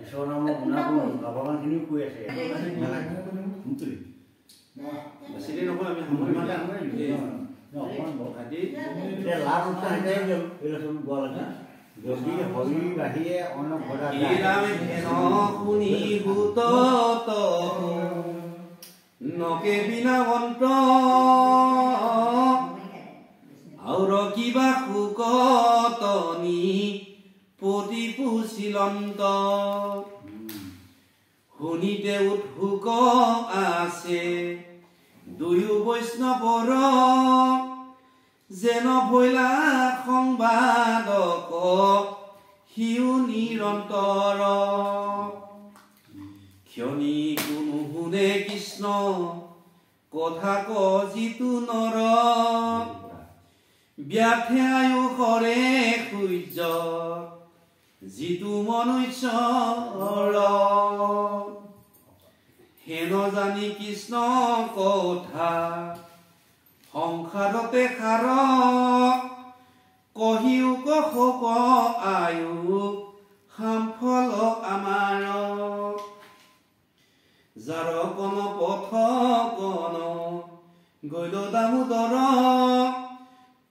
ঈশ্বৰৰ নামৰ গুণাগুণ ভগৱানখিনিও কৈ আছে বেছিদিন নহয় আমি সময় মানে লাভ উৎসাহ গোৱা লাগে যদি হৰি বাহিৰে অন্য ঘৰা শুনি ভূত নকে বিনাবন্ত আউৰ কিবা শুকতনি প্ৰতিপুচিলন্ত শুনিতে উৎসুক আছে দুয়ো বৈষ্ণৱৰ যেন ভৈলা সংবাদক সিও নিৰন্তৰ ক্ষণি কোনো শুনে কৃষ্ণ কথা ক যিটো নৰ ব্যাথে আয়ুষৰে সূৰ্য যিটো মনুষ্যৰ হেন জানি কৃষ্ণ কথা সংসাৰতে সাৰ কহিও কশোক আয়ু সামফল আমাৰ যাৰ কণ পথ কণ গৈল দামোদৰ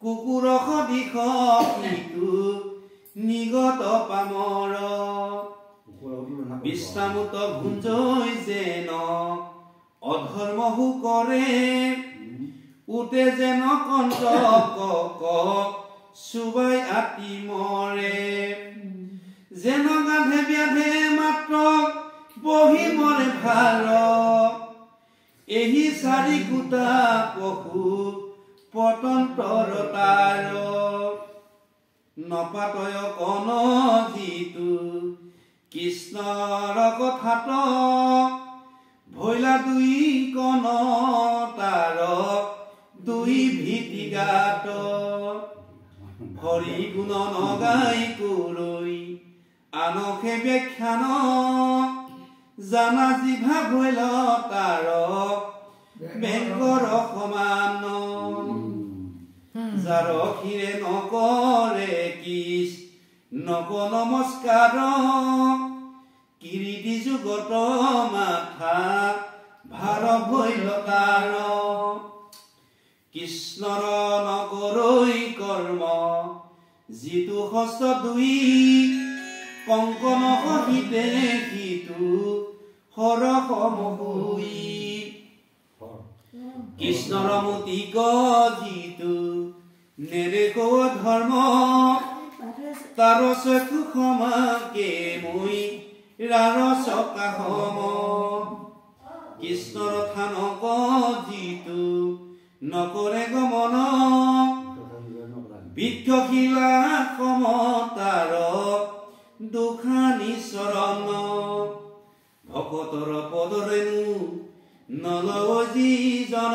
কুকুৰ সদিশ সিটো নিগত পামৰ বিশ্ৰামত ভুঞ্জই যেন অধৰ্মহু কৰে উতে যেন কণ্টক চুবাই আতি মৰে যেন গাধে ব্যাধে মাত্ৰ বহি মৰে ভাৰ এহি চাৰি কুটা পশু পতন্তৰ তাৰ নপাতয় কণ যিটো কৃষ্ণৰ কথাত ভৈলা দুই কণ তাৰ দুই ভীতিগাত হৰি গুণ নগাই কৰৈ আনসে ব্যাখ্যান জানা জিভা ভৈল তাৰ বেংকৰ সমান যাৰ ক্ষীৰে নকৰে কিছ নক নমস্কাৰ কিৰিটি যুগত মাথা ভাৰ ভৈল তাৰ কৃষ্ণৰ নকৰৈ কৰ্ম যিটো হস্ত দুই কংকন সহিতে সিটো সৰস মহুই কৃষ্ণৰ মতিক যিটো নেদেখ ধৰ্ম তাৰ চকু ক্ষমাকে মই ৰাৰস কাহম কৃষ্ণৰ থানক যিটো নকৰে গমন বৃক্ষশিলা সমতাৰ দুখানি চৰণ ভকতৰ পদৰেণু নলৱ যিজন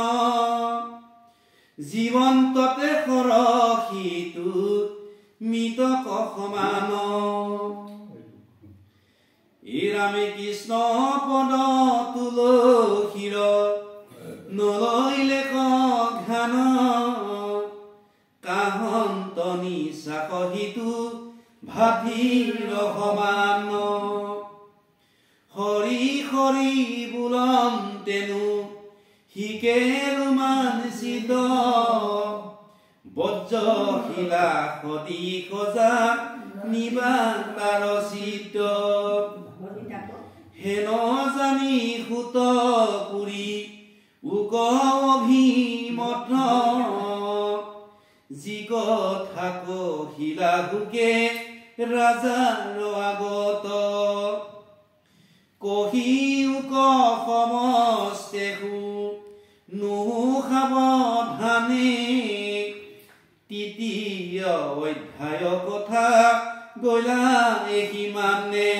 জীৱন্ততে সৰসিটো মৃতক সমান ৰামে কৃষ্ণ পদ তুলসীৰ নলৈলে ঘান কাহন্তনি চাকহিটো ভাতিৰ সমান হৰি হৰি বোলন্তেনো হিকে ৰোমাঞ্চিত বজ্ৰশিলা সদি সজা নিবাৰ চিত হেন জানি সুত পুৰি উক অভিমত যি কথা কহিলা বুকে ৰাজাৰ আগত কহি উক সমস্তেহু নুহু সাৱধানে তৃতীয় অধ্যায় কথা গলা সিমানে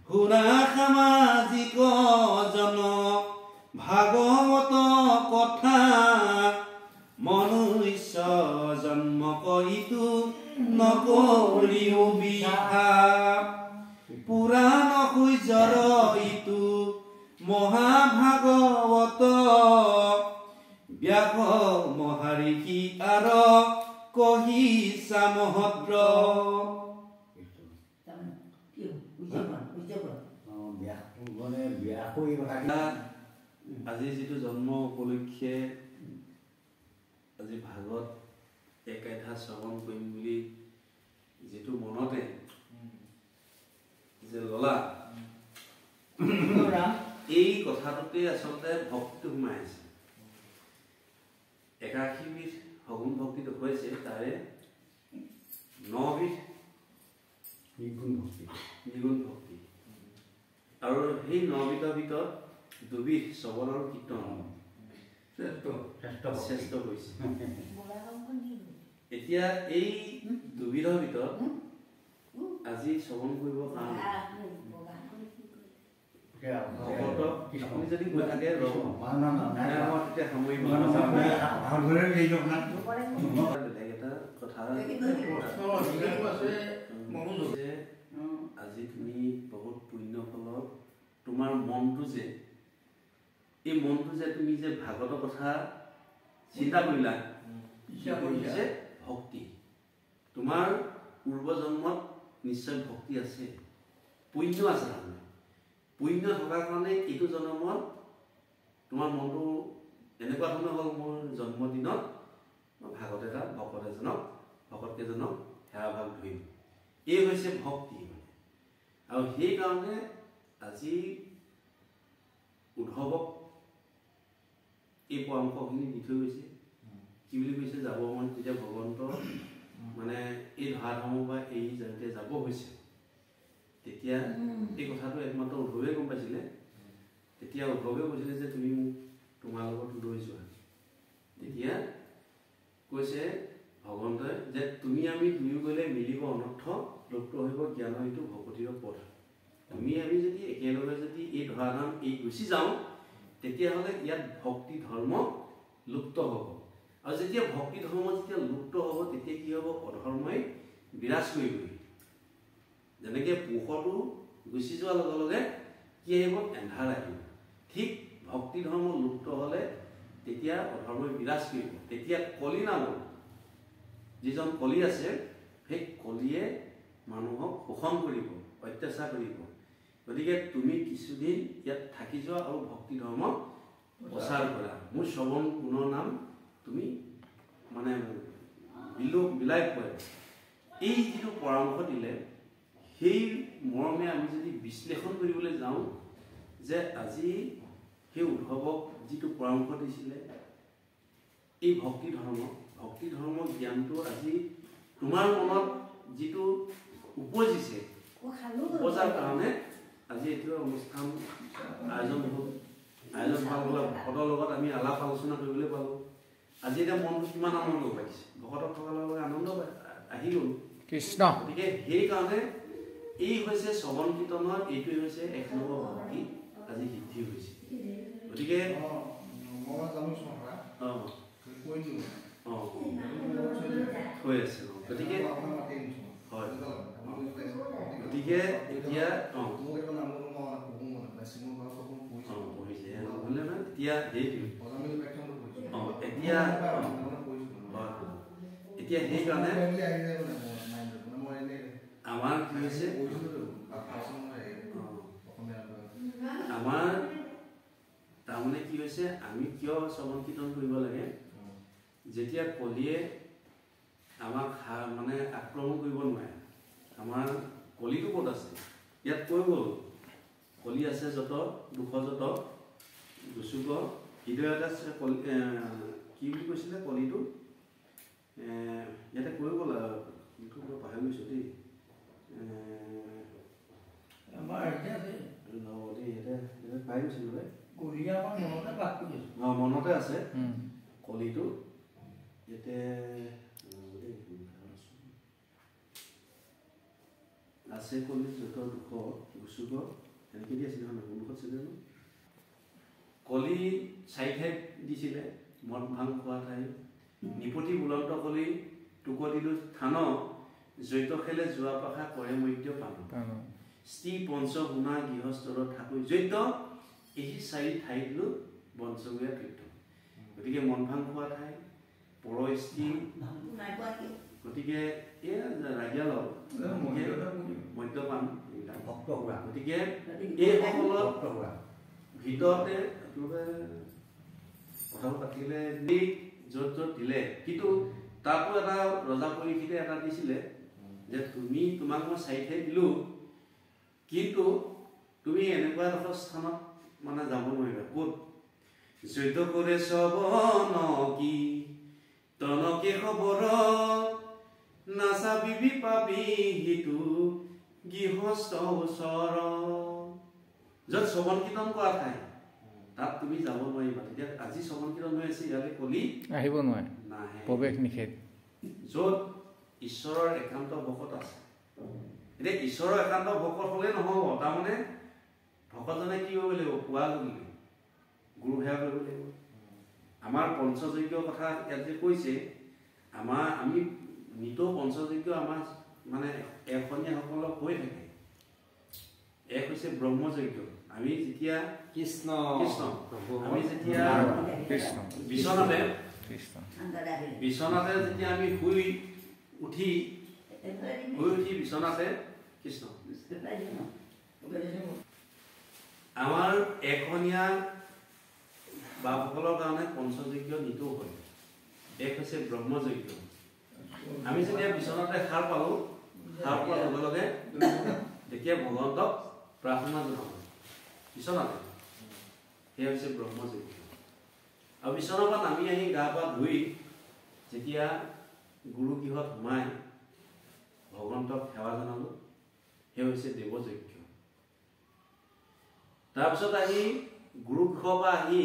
শুনা সামাজিক জন ভাগৱত কথা মনুষ্য জন্ম কৰিতো নকৰিও বিহা পুৰাণ সূৰ্যৰ ইটো মহাভাগৱত ব্যাস মহাৰিষি আৰ কহিছা মহদ্ৰ মানে ব্যাসো এই কথা আজি যিটো জন্ম উপলক্ষে আজি ভাগত একেঠা শ্ৰৱণ কৰিম বুলি যিটো মনতে যে ললা এই কথাটোতে আচলতে ভক্তিটো সোমাই আছে 81 বিধ সগুণ ভক্তি দেখুৱাইছে তাৰে 9 বিধ নিগুণ ভক্তি আৰু সেই 9 বিধৰ ভিতৰত 2 বিধ শ্ৰৱণ আৰু কীৰ্তন শ্ৰেষ্ঠ হৈছে এতিয়া এই 2 বিধৰ ভিতৰত আজি শ্ৰৱণ কৰিবৰ কাৰণে আপুনি যদি গৈ থাকে তেতিয়া সামৰিব বেলেগ এটা কথা আজি তুমি বহুত পুণ্য ফলত তোমাৰ মনটো যে এই মনটো যে তুমি যে ভাগৱতৰ কথা চিন্তা কৰিলা যে ভক্তি তোমাৰ পূৰ্বজন্মত নিশ্চয় ভক্তি আছে পুণ্য আছে তাৰমানে পুণ্য থকাৰ কাৰণে এইটো জন্মত তোমাৰ মনটো এনেকুৱা ধৰণৰ হ'ল মোৰ জন্মদিনত ভাগৱত এটা ভকত এজনক ভকতকেইজনক সেৱা ভাগ ধৰিম এই হৈছে ভক্তি আৰু সেইকাৰণে আজি উদ্ধৱক এই পৰামৰ্শখিনি দি থৈ গৈছে কি বুলি কৈছে যাব মন তেতিয়া ভগৱন্ত মানে এই ধৰাধাম বা এই যাতে যাব হৈছে তেতিয়া এই কথাটো একমাত্ৰ উদ্ধৱে গম পাইছিলে তেতিয়া উদ্ধৱে কৈছিলে যে তুমি মোক তোমাৰ লগত লৈ যোৱা তেতিয়া কৈছে ভগৱন্তই যে তুমি আমি দুয়ো গ'লে মিলিব অনৰ্থ লুপ্ত হ'ব জ্ঞানৰ এইটো ভকতিৰ পথ তুমি আমি যদি একেলগে যদি এই ধৰাধাম এই গুচি যাওঁ তেতিয়াহ'লে ইয়াত ভক্তি ধৰ্ম লুপ্ত হ'ব আৰু যেতিয়া ভক্তি ধৰ্ম যেতিয়া লুপ্ত হ'ব তেতিয়া কি হ'ব অধৰ্মই বিৰাজ কৰিবই যেনেকৈ পোহৰটো গুচি যোৱাৰ লগে লগে কি আহিব এন্ধাৰ আহিব ঠিক ভক্তি ধৰ্ম লুপ্ত হ'লে তেতিয়া অধৰ্মই বিৰাজ কৰিব তেতিয়া কলি নামৰ যিজন কলি আছে সেই কলিয়ে মানুহক শোষণ কৰিব অত্যাচাৰ কৰিব গতিকে তুমি কিছুদিন ইয়াত থাকি যোৱা আৰু ভক্তি ধৰ্ম প্ৰচাৰ কৰা মোৰ শ্ৰৱণ গুণৰ নাম তুমি মানে বিলাই পৰে এই যিটো পৰামৰ্শ দিলে সেই মৰ্মে আমি যদি বিশ্লেষণ কৰিবলৈ যাওঁ যে আজি সেই উদ্ধৱক যিটো পৰামৰ্শ দিছিলে এই ভক্তি ধৰ্ম জ্ঞানটো আজি তোমাৰ মনত যিটো উপজিছে উপজাৰ কাৰণে আজি এইটো অনুষ্ঠান আয়োজন হ'ল আয়োজন ভাল হ'লে ভকতৰ লগত আমি আলাপ আলোচনা কৰিবলৈ পালোঁ আজি এতিয়া মনটো কিমান আনন্দ পাইছে ভকতক থকাৰ লগে লগে আনন্দ আহি গ'ল কৃষ্ণ গতিকে সেইকাৰণে এই হৈছে শ্ৰৱণ কীৰ্তনৰ এইটোৱে হৈছে 1 নম্বৰ ভক্তি আজি সিদ্ধি হৈছে গতিকে হৈ আছে গতিকে হয় গতিকে এতিয়া পঢ়িছে নহ'লে মানে এতিয়া এতিয়া সেইকাৰণে আমাৰ কি হৈছে আমাৰ তাৰমানে কি হৈছে আমি কিয় শ্ৰৱণ কীৰ্তন কৰিব লাগে যেতিয়া কলিয়ে আমাক মানে আক্ৰমণ কৰিব নোৱাৰে আমাৰ কলিটো ক'ত আছে ইয়াত কৈ গ'ল কলি আছে যত দুখ যত দুচুক হৃদয়ত আছে কি বুলি কৈছিলে কলিটো ইয়াতে কৈ গ'ল পাহৰি গৈছোঁ দেই মনতে আছে কলিটো ইয়াতে আছে কলি যত দুখ গুচুক এনেকৈ দি আছিলে নহয় দুখত আছিলে ন কলি 4 ঠাইত দিছিলে মদ ভাং খোৱা ঠাই নিপতি বুলন্ত কলি টুক দিলো থান জৈত খেলে যোৱা পাখা কৰে মধ্য পান স্ত্ৰী পঞ্চ গুণা গৃহস্থৰ ঠাকুৰ জৈত এই 4 ঠাইত দিলো বঞ্চমীয়া তীৰ্থ গতিকে মন ভাং খোৱা ঠাই পৰ স্ত্ৰী গতিকে এয়া ৰাগিয়াল মদ্যপান এইবিলাক হোৱা গতিকে এইসকলৰ ভক্ত হোৱা ভিতৰতে কথাটো পাতিলে য'ত য'ত দিলে কিন্তু তাতো এটা ৰজা পৰীক্ষিতে এটা দিছিলে যে তুমি তোমাক মই চাৰিঠাই দিলো কিন্তু তুমি এনেকুৱা এডোখৰ স্থানত মানে যাব নোৱাৰিবা ক'ত যুদ্ধ কৰে সবনকি তনকে খবৰ নাচাবিবি পাবি সিটো গৃহস্থ ওচৰ য'ত শ্ৰৱণ কীৰ্তন কৰা ঠাই তাত তুমি যাব নোৱাৰিবা তেতিয়া আজি শ্ৰৱণ কীৰ্তন হৈ আছে ইয়ালৈ কলি আহিব নোৱাৰে নাহে প্ৰৱেশ নিষেধ য'ত ঈশ্বৰৰ একান্ত ভকত আছে এতিয়া ঈশ্বৰৰ একান্ত ভকত হ'লে নহ'ব তাৰমানে ভকতজনে কি কৰিব লাগিব পুৱা গধূলি গুৰু সেৱা কৰিব লাগিব আমাৰ পঞ্চযজ্ঞৰ কথা ইয়াত যে কৈছে আমি নিতৌ পঞ্চযজ্ঞ আমাৰ মানে এখনীয়াসকলক হৈ থাকে এক হৈছে ব্ৰহ্মযজ্ঞ আমি যেতিয়া কৃষ্ণ আমি যেতিয়া কৃষ্ণ বিচনাতে যেতিয়া আমি শুই উঠি বিচনাতে কৃষ্ণ আমাৰ এখনীয়া বাপসকলৰ কাৰণে পঞ্চযজ্ঞ নিতৌ হয় এক হৈছে ব্ৰহ্মযজ্ঞ আমি যেতিয়া বিচনাতে সাৰ পালো সাৰ পোৱাৰ লগে লগে তেতিয়া ভগৱন্তক প্ৰাৰ্থনা জনাব বিচনাতে সেয়া হৈছে ব্ৰহ্মযজ্ঞ আৰু বিচনাৰ পৰা নামি আহি গা পা ধুই যেতিয়া গুৰু গৃহত সোমাই ভগৱন্তক সেৱা জনালো সেয়া হৈছে দেৱযজ্ঞ তাৰপিছত আহি গুৰু গৃহৰ পৰা আহি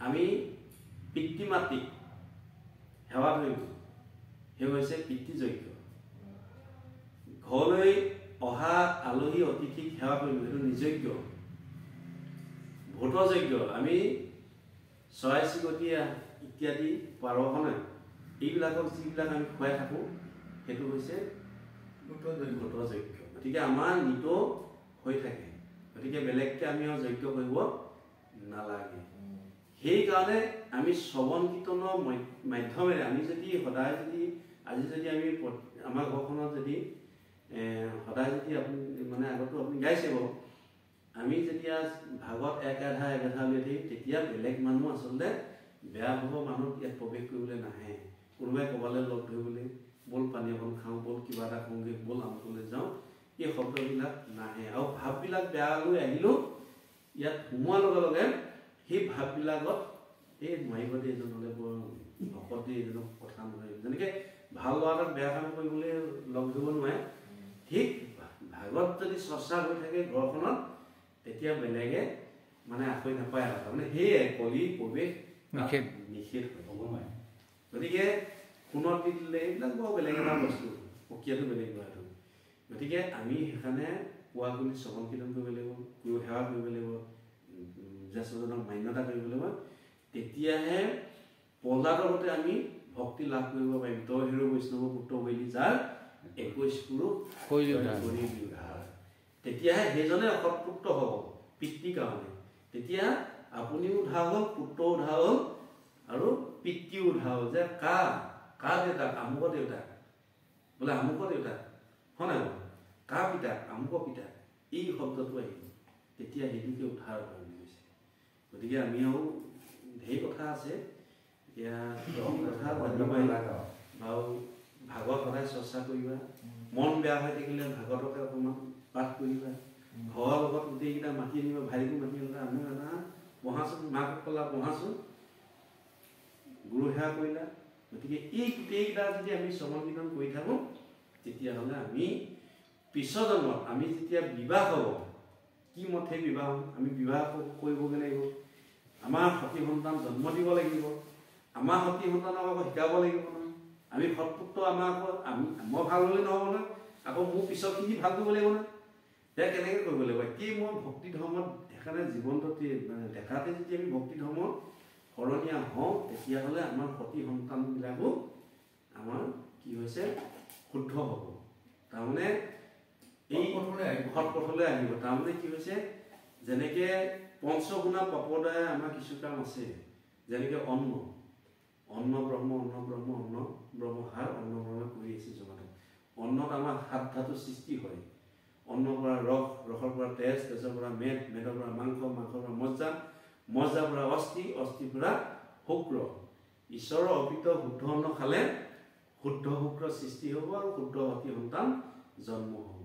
আমি পিতৃ মাতৃক সেৱা ধৰিলোঁ সেই হৈছে পিতৃযজ্ঞ ঘৰলৈ অহা আলহী অতিথিক সেৱা কৰিলোঁ সেইটো নিজজ্ঞ ভূতযজ্ঞ আমি চৰাই চিৰিকটি ইত্যাদি পাৰহনে এইবিলাকক যিবিলাক আমি খুৱাই থাকোঁ সেইটো হৈছে ভূতযজ্ঞ গতিকে আমাৰ নিতৌ হৈ থাকে গতিকে বেলেগকৈ আমি আৰু যজ্ঞ কৰিব নালাগে সেইকাৰণে আমি শ্ৰৱণ কীৰ্তনৰ মাধ্যমেৰে আমি যদি সদায় যদি আজি যদি আমি আমাৰ ঘৰখনত যদি সদায় যদি আপুনি মানে আগতো আপুনি গাইছে বাৰু আমি যেতিয়া ভাগত এক আধা উলিয়াই দিম তেতিয়া বেলেগ মানুহ আচলতে বেয়া হ'ব মানুহ ইয়াত প্ৰৱেশ কৰিবলৈ নাহে কোনোবাই ক'ৰবালৈ লগ ধৰিবলৈ ব'ল পানী অকণ খাওঁ ব'ল কিবা এটা কৰোঁগৈ ব'ল আমুকলৈ যাওঁ এই শব্দবিলাক নাহে আৰু ভাৱবিলাক বেয়ালৈ আহিলেও ইয়াত সোমোৱাৰ লগে লগে সেই ভাৱবিলাকত এই মাৰিবদে এজনলৈ বৰ ভকতে এজনক কথা নহয় যেনেকৈ ভাল ল'ৰা এটাক বেয়া কাম কৰিবলৈ লগ ধৰিব নোৱাৰে ঠিক ভাগত যদি চৰ্চা হৈ থাকে ঘৰখনত তেতিয়া বেলেগে মানে আখৰি নাপায় আৰু তাৰমানে সেয়ে কলি প্ৰৱেশ নিষেধ হ'ব নোৱাৰে গতিকে সোণত দি দিলে এইবিলাক বৰ বেলেগ এটা বস্তু প্ৰক্ৰিয়াটো বেলেগ হোৱাটো গতিকে আমি সেইকাৰণে পুৱা গধূলি শ্ৰৱণ কীৰ্তন কৰিব লাগিব গুৰু সেৱা কৰিব লাগিব জ্যেষ্ঠজনক মান্যতা কৰিব লাগিব তেতিয়াহে পৰ্যায়তে আমি ভক্তি লাভ কৰিব পাৰিম তই হিৰো বৈষ্ণৱ পুত্ৰ বৈলি যাৰ 21 পুৰুষ তেতিয়াহে সেইজনে অসৎপুত্ৰ হ'ব পিতৃৰ কাৰণে তেতিয়া আপুনিও উদ্ধাৰ হ'ল পুত্ৰ উদ্ধাৰ হ'ল আৰু পিতৃও উদ্ধাৰ হ'ল যে কাৰ দেউতাক আমুকৰ দেউতাক বোলে আমুকৰ দেউতাক হয় নাই বাৰু কাৰ পিতাক আমুকৰ পিতাক এই শব্দটো আহিব তেতিয়া সেইটোকে উদ্ধাৰ কৰি গৈছে গতিকে আমি আৰু ঢেৰ কথা আছে এতিয়া কথা বাৰু ভাগৱত সদায় চৰ্চা কৰিবা মন বেয়া হৈ থাকিলে ভাগৱতকে অকণমান পাঠ কৰিবা ঘৰৰ লগত গোটেইকেইটা মাতি আনিবা ভাইকো মাতি আনিবা আমি এটা পঢ়াচোন মাক ক'লা পঢ়াচোন গুৰু সেৱা কৰিলা গতিকে এই গোটেইকেইটা যদি আমি শ্ৰৱণ কীৰ্তন কৰি থাকোঁ তেতিয়াহ'লে আমি পিছৰ জন্মত আমি যেতিয়া বিবাহ হ'ব কি মতে বিবাহ হ'ম আমি বিবাহ কৰিবগৈ লাগিব আমাৰ সতী সন্তান জন্ম দিব লাগিব আমাৰ সতী সন্তানক আকৌ শিকাব লাগিব নহয় আমি সৎপুত্ৰ আমাৰ আকৌ মই ভাল হ'লে নহ'ব নহয় আকৌ মোৰ পিছৰখিনি ভাল কৰিব লাগিব নহয় এতিয়া কেনেকৈ কৰিব লাগিব কি মই ভক্তি ধৰ্মত সেইকাৰণে জীৱনটো মানে দেখাতে যদি আমি ভক্তি ধৰ্মত শৰণীয়া হওঁ তেতিয়াহ'লে আমাৰ সতী সন্তানবিলাকো আমাৰ কি হৈছে শুদ্ধ হ'ব তাৰমানে এই সৎপথলৈ আহিব তাৰমানে কি হৈছে যেনেকৈ পঞ্চগুণা পাপদায় আমাৰ কিছু কাম আছে যেনেকৈ অন্ন ব্ৰহ্ম সাৰ অন্ন ব্ৰহ্ম কৰি আছে জগতত অন্নত আমাৰ 7 ধাতু সৃষ্টি হয় অন্নৰ পৰা ৰস, ৰসৰ পৰা তেজ, তেজৰ পৰা মেদ, মেদৰ পৰা মাংস, মাংসৰ পৰা মজ্জা, মজ্জাৰ পৰা অস্থি, অস্থিৰ পৰা শুক্ৰ। ঈশ্বৰৰ অৰ্পিত শুদ্ধ অন্ন খালে শুদ্ধ শুক্ৰ সৃষ্টি হ'ব আৰু শুদ্ধ সতী সন্তান জন্ম হ'ব।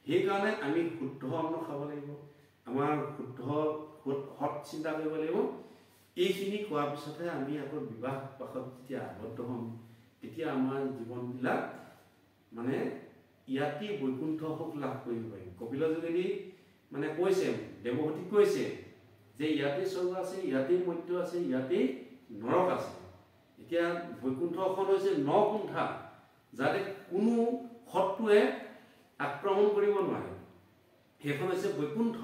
সেইকাৰণে আমি শুদ্ধ অন্ন খাব লাগিব, আমাৰ শুদ্ধ সৎ চিন্তা কৰিব লাগিব। এইখিনি কোৱাৰ পিছতহে আমি আকৌ বিবাহ পাশত যেতিয়া আবদ্ধ হ'ম, তেতিয়া আমাৰ জীৱনবিলাক মানে ইয়াতেই বৈকুণ্ঠ সুখ লাভ কৰিব পাৰিম। কপিলৰ যোগেদি মানে কৈছে, দেৱহূতিক কৈছে যে ইয়াতেই স্বৰ্গ আছে, ইয়াতেই মৰ্ত্য আছে, ইয়াতেই নৰক আছে। এতিয়া বৈকুণ্ঠখন হৈছে নকুণ্ঠা, যাতে কোনো শত্ৰুৱে আক্ৰমণ কৰিব নোৱাৰে, সেইখন হৈছে বৈকুণ্ঠ।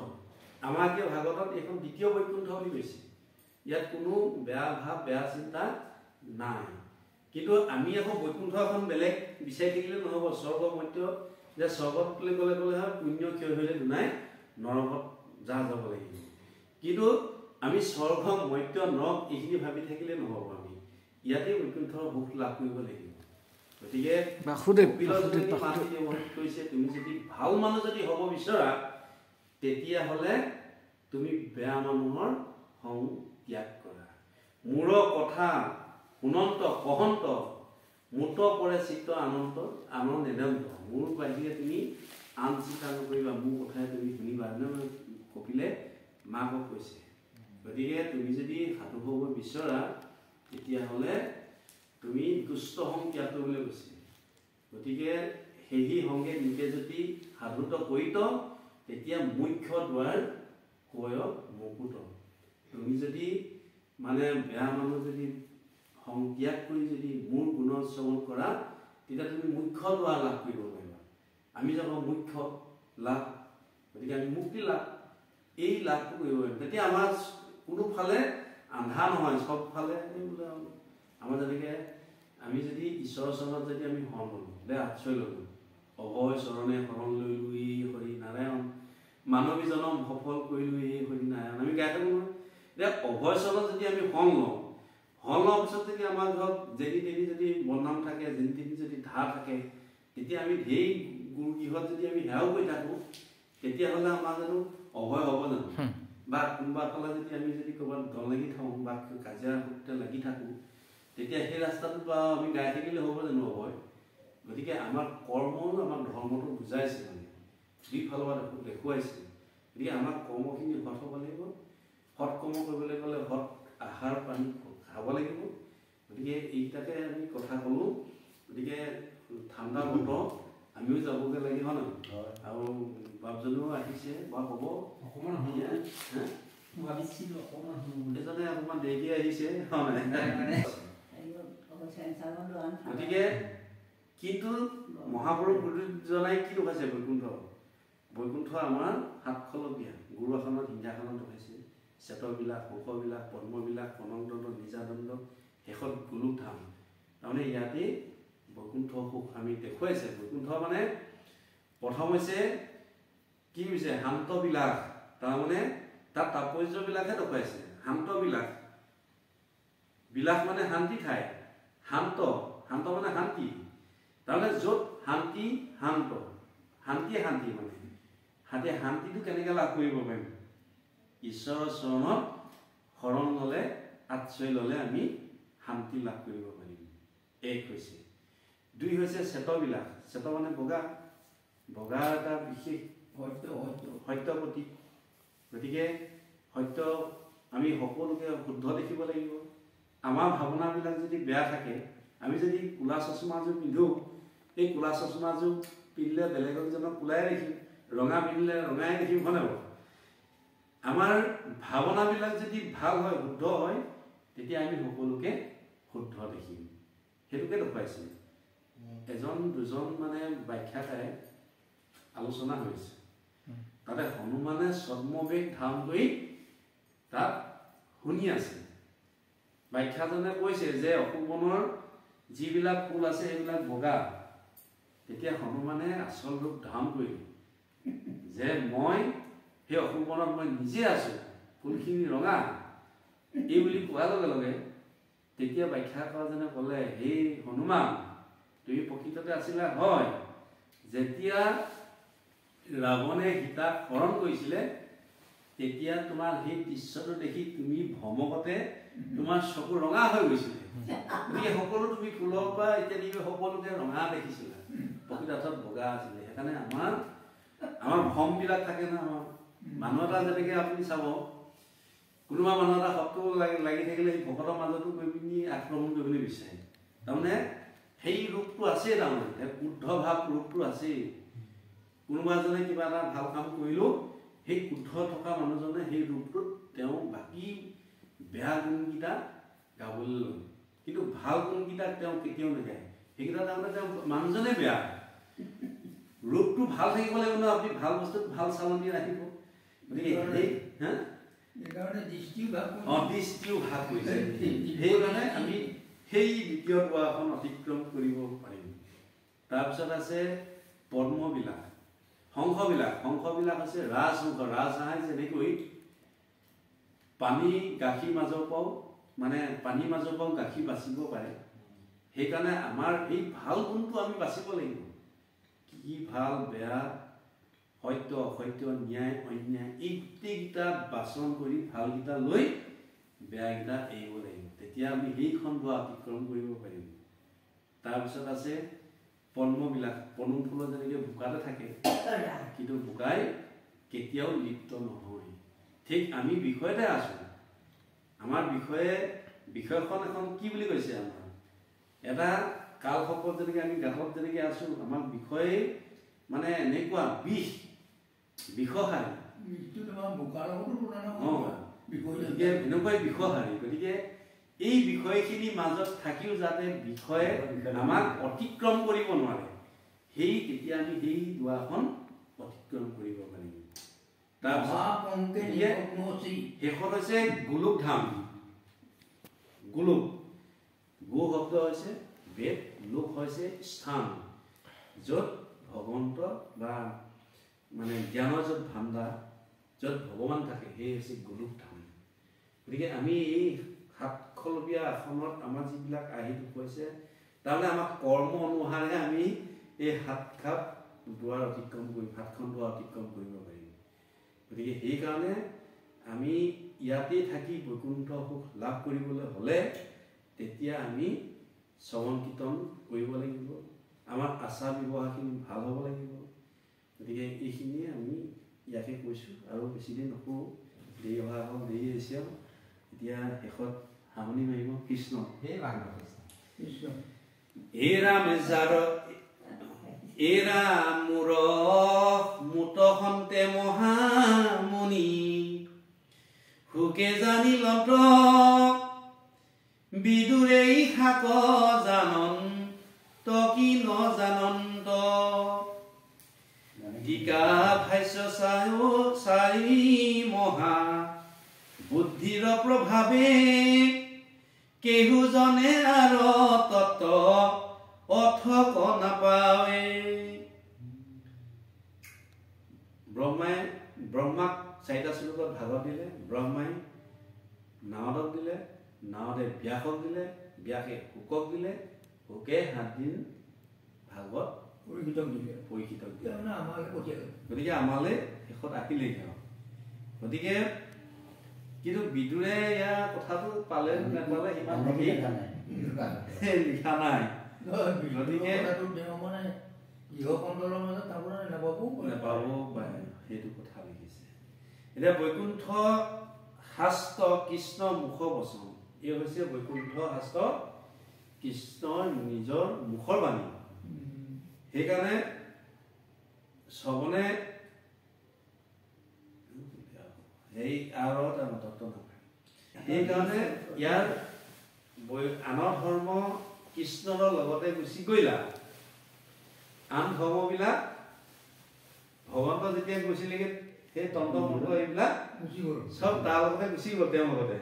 আমাৰ এতিয়া ভাগৱতত এইখন দ্বিতীয় বৈকুণ্ঠ বুলি কৈছে। ইয়াত কোনো বেয়া ভাৱ, বেয়া চিন্তা নাই। কিন্তু আমি আকৌ বৈকুণ্ঠ এখন বেলেগ বিচাৰি থাকিলে নহ'ব। স্বৰ্গ মৰ্ত্য, যে স্বৰ্গতলৈ গ'লে হয় পুণ্য ক্ষয় হ'লে দুনাই নৰকত যাব লাগিব। কিন্তু আমি স্বৰ্গ মৰ্ত্য নৰক এইখিনি ভাবি থাকিলে নহ'ব। আমি ইয়াতেই বৈকুণ্ঠৰ সুখ লাভ কৰিব লাগিব। গতিকে কৈছে তুমি যদি ভাল মানুহ যদি হ'ব বিচৰা, তেতিয়াহ'লে তুমি বেয়া মানুহৰ সং ত্যাগ কৰা। মূৰ কথা শুনন্ত কহন্ত, মুত পৰে চিত্ত আনন্ত, আনৰ নেদন্ত। মোৰ বাহিৰে তুমি আন চিন্তা নকৰিবা, মোৰ কথাই তুমি শুনিবা। কপিলে মাকক কৈছে। গতিকে তুমি যদি সাধু হ'ব বিচৰা, তেতিয়াহ'লে তুমি দুষ্ট সং ত্যাগ কৰিবলৈ কৈছে। গতিকে সেই সংগে নিজে যদি সাধুত কৰিত, তেতিয়া মুখ্য দুৱাৰ কয় মুকুত। তুমি যদি মানে বেয়া মানুহ যদি সং ত্যাগ কৰি যদি মোৰ গুণৰ শ্ৰৱণ কৰা, তেতিয়া তুমি মুখ্য দুৱাৰ লাভ কৰিব পাৰিবা। আমি যাব মুখ্য লাভ, গতিকে আমি মুক্তি লাভ, এই লাভটো কৰিব পাৰিম। তেতিয়া আমাৰ কোনোফালে আন্ধা নহয়, চবফালে বোলে আমাৰ যেনেকৈ আমি যদি ঈশ্বৰৰ চৰণত যদি আমি শৰণ ল'লোঁ, দে আশ্ৰয় ল'লোঁ, অভয় চৰণে শৰণ লৈলোঁ এই হৰি নাৰায়ণ, মানৱী জনম সফল কৰিলোঁ এই হৰি নাৰায়ণ, আমি গাই থাকোঁ নহয়। এতিয়া অভয় চৰণত যদি আমি শৰণ লওঁ, শৰণ লোৱাৰ পিছত যদি আমাৰ ঘৰত যেনি তেনি যদি বদনাম থাকে, যেনি তেনি যদি ধাৰ থাকে, তেতিয়া আমি ঢেৰ গুৰু গৃহত যদি আমি সেৱাও কৰি থাকোঁ, তেতিয়াহ'লে আমাৰ জানো অভয় হ'ব জানো? বা কোনোবা ফালে যদি আমি যদি ক'ৰবাত দল লাগি থাকোঁ বা কাজিয়া সূত্ৰে লাগি থাকোঁ, তেতিয়া সেই ৰাস্তাটোত বা আমি গাই থাকিলে হ'ব জানো অভয়? গতিকে আমাৰ কৰ্মও আমাৰ ধৰ্মটো বুজাইছে, মানে দুইফালৰ পৰা দেখুৱাইছে। গতিকে আমাৰ কৰ্মখিনি সৎ হ'ব লাগিব। সৎ কৰ্ম কৰিবলৈ গ'লে সৎ আহাৰ পানী খাব লাগিব। গতিকে এইকেইটাকে আমি কথা ক'লোঁ। গতিকে ঠাণ্ডা বতৰ আমিও যাবগৈ লাগিব নহয়, আৰু বাপজনেও আহিছে বা হ'ব অকণমান এজনে অকণমান দেৰিকৈ আহিছে। গতিকে কিন্তু মহাপুৰুষ গুৰুজনাই কি দেখুৱাইছে? বৈকুণ্ঠ, বৈকুণ্ঠ আমাৰ 7 গুৰু আসনত সিংহাসনত দেখুৱাইছে। চেতবিলাক, সুখবিলাক, পদ্মবিলাক, কনকদণ্ড, নিজাদণ্ড, শেষত গোলোক ধাম। তাৰমানে ইয়াতেই বৈকুণ্ঠ সুখ আমি দেখুৱাইছে। বৈকুণ্ঠ মানে প্ৰথম হৈছে কি হৈছে? শান্তবিলাক। তাৰমানে তাত তাৎপৰ্যবিলাকহে দেখুৱাইছে। শান্তবিলাক, বিলাস মানে শান্তি ঠাই, শান্ত, শান্ত মানে শান্তি। তাৰমানে য'ত শান্তি, শান্ত, শান্তিয়ে শান্তি, মানে শান্তিটো কেনেকৈ লাভ কৰিব পাৰিম? ঈশ্বৰৰ চৰণত শৰণ ল'লে, আশ্ৰয় ল'লে আমি শান্তি লাভ কৰিব পাৰিম। এক হৈছে। 2 হৈছে চেতবিলাক। চেত মানে বগা, বগা এটা বিশেষ সত্য প্ৰতীক। গতিকে সত্য আমি সকলোকে শুদ্ধ দেখিব লাগিব। আমাৰ ভাৱনাবিলাক যদি বেয়া থাকে, আমি যদি কোলা চশমাযোৰ পিন্ধোঁ, এই কোলা চশমাযোৰ পিন্ধিলে বেলেগজনক কোলাই দেখিম, ৰঙা পিন্ধিলে ৰঙাই দেখিম, হয় নাই বাৰু? আমাৰ ভাৱনাবিলাক যদি ভাল হয়, শুদ্ধ হয়, তেতিয়া আমি সকলোকে শুদ্ধ দেখিম। সেইটোকে দেখুৱাইছে। এজন দুজন মানে ব্যাখ্যাকাৰে আলোচনা কৰিছে। তাতে হনুমানে ছদ্মবেগ ধাৰণ কৰি তাত শুনি আছে। ব্যাখ্যাজনে কৈছে যে অশোক বনৰ যিবিলাক ফুল আছে সেইবিলাক বগা। তেতিয়া হনুমানে আচল ৰূপ ধাৰণ কৰিলে যে মই সেই অশোক বনত মই নিজে আছোঁ, ফুলখিনি ৰঙা, এই বুলি কোৱাৰ লগে লগে তেতিয়া ব্যাখ্যাকাৰজনে ক'লে, হে হনুমান, তুমি প্ৰকৃততে আছিলা হয়। যেতিয়া ৰাৱণে সীতাক হৰণ কৰিছিলে তেতিয়া তোমাৰ সেই দৃশ্যটো দেখি তুমি ভ্ৰমকতে তোমাৰ চকু ৰঙা হৈ গৈছিলে গতিকে সকলো তুমি ফুলৰ পৰা ইত্যাদি সকলোকে ৰঙা দেখিছিলা প্ৰকৃতাৰ্থত বগা আছিলে সেইকাৰণে আমাৰ ভ্ৰমবিলাক থাকে না আমাৰ মানুহ এটা যেনেকৈ আপুনি চাব কোনোবা মানুহ এটা শত্ৰু লাগি থাকিলে সেই ভকতৰ মাজতো গৈ পিনি আক্ৰমণ কৰিবলৈ বিচাৰে তাৰমানে সেই ৰূপটো আছেই তাৰমানে ক্ৰোধ ভাৱ ৰূপটো আছেই কোনোবা এজনে কিবা এটা ভাল কাম কৰিলেও সেই ক্ৰোধ থকা মানুহজনে সেই ৰূপটোত তেওঁ বাকী বেয়া গুণকেইটা গাবলৈ লয় কিন্তু ভাল গুণকেইটা তেওঁ কেতিয়াও নাগায় সেইকেইটা তাৰমানে তেওঁ মানুহজনে বেয়া ৰূপটো ভাল থাকিব লাগিব ন আপুনি ভাল বস্তুত ভাল চালন দি ৰাখিব গতিকে দৃষ্টিও ভাগ কৰিছে সেইকাৰণে আমি সেই দ্বিতীয় দুৱাৰখন অতিক্ৰম কৰিব পাৰিম তাৰপিছত আছে পদ্মবিলাক হংসবিলাক হৈছে ৰাজহংস ৰাজহাঁহে যেনেকৈ পানীৰ মাজৰ পৰাও গাখীৰ বাচিব পাৰে সেইকাৰণে আমাৰ এই ভাল গুণটো আমি বাচিব লাগিব কি ভাল বেয়া সত্য অসত্য ন্যায় অন্যায় এই গোটেইকেইটা বাছন কৰি ভালকেইটা লৈ বেয়াকেইটা এৰিব লাগিব তেতিয়া আমি সেইখন দুৱাৰ অতিক্ৰম কৰিব পাৰিম তাৰপিছত আছে পদ্মবিলাক পদুম ফুলৰ যেনেকৈ বোকাতে থাকে কিন্তু বোকাই কেতিয়াও লিপ্ত নহয় ঠিক আমি বিষয়তে আছোঁ আমাৰ বিষয়খন এখন কি বুলি কৈছে আমাৰ এটা কালসৰ্পত যেনেকৈ আমি গাঁতত যেনেকৈ আছোঁ আমাৰ বিষয়ে মানে এনেকুৱা বিষহাৰী গতিকে এনেকুৱাই বিষহাৰী গতিকে এই বিষয়খিনিৰ মাজত থাকিও যাতে বিষয়ে আমাক অতিক্ৰম কৰিব নোৱাৰে তেতিয়া আমি সেই দুৱাৰখন অতিক্ৰম কৰিব পাৰিম শেষত হৈছে গোলোক ধাম গোলোক গো শব্দ হৈছে বেদ লোক হৈছে স্থান য'ত ভগৱন্ত বা মানে জ্ঞানৰ য'ত ভাণ্ডাৰ য'ত ভগৱান থাকে সেই হৈছে গোলোক ধাম গতিকে আমি এই সাতশলপীয়া আসনত আমাৰ যিবিলাক আহি হৈছে তাৰমানে আমাক কৰ্ম অনুসাৰে আমি এই সাতখন দুৱাৰ অতিক্ৰম কৰিব পাৰিম গতিকে সেইকাৰণে আমি ইয়াতে থাকি বৈকুণ্ঠ সুখ লাভ কৰিবলৈ হ'লে তেতিয়া আমি শ্ৰৱণ কীৰ্তন কৰিব লাগিব আমাৰ আচাৰ ব্যৱহাৰখিনি ভাল হ'ব লাগিব গতিকে এইখিনিয়ে আমি ইয়াকে কৈছোঁ আৰু বেছিদিন নকওঁ দেৰি অহা হ'ল দেৰি হৈছে এতিয়া শেষত সামনি মাৰিব কৃষ্ণ এৰা মোৰ মুতখন্তে মহামুনি সুকে জানি লত বিদুৰেই শাক জানন কি নজানন্ত টিকা ভাষ্য চাৰি মহা বুদ্ধিৰ প্ৰভাৱে কেহুজনে আৰু তত্ত্ব অথক নাপাৱে ব্ৰহ্মাক 4টা শ্লোকত ভাগত দিলে ব্ৰহ্মাই নাৰদক দিলে নাৰদে ব্যাসক দিলে ব্যাসে শুকক দিলে শুকে 7 দিন ভাগৱত পৰীক্ষিতক দিলে গতিকে আমালৈ শেষত আহিলেই গতিকে কিন্তু বিদুৰে ইয়াৰ কথাটো পালে নাপালে ইমান লিখা নাই গতিকে নেপাবও পাৰে সেইটো কথা লিখিছে এতিয়া বৈকুণ্ঠ শাস্ত্ৰ কৃষ্ণ মুখ বচন এই হৈছে বৈকুণ্ঠ শাস্ত্ৰ কৃষ্ণৰ নিজৰ মুখৰ বাণী সেইকাৰণে শ্ৰৱণে সেই আৰু এটা তত্ত্ব নাপায় সেইকাৰণে ইয়াৰ আনৰ ধৰ্ম কৃষ্ণৰ লগতে গুচি গৈলা আন ধৰ্মবিলাক ভগৱন্ত যেতিয়া গৈছিলেগে সেই তন্ত্ৰ মন্ত্ৰ এইবিলাক চব তাৰ লগতে গুচি গ'ল তেওঁৰ লগতে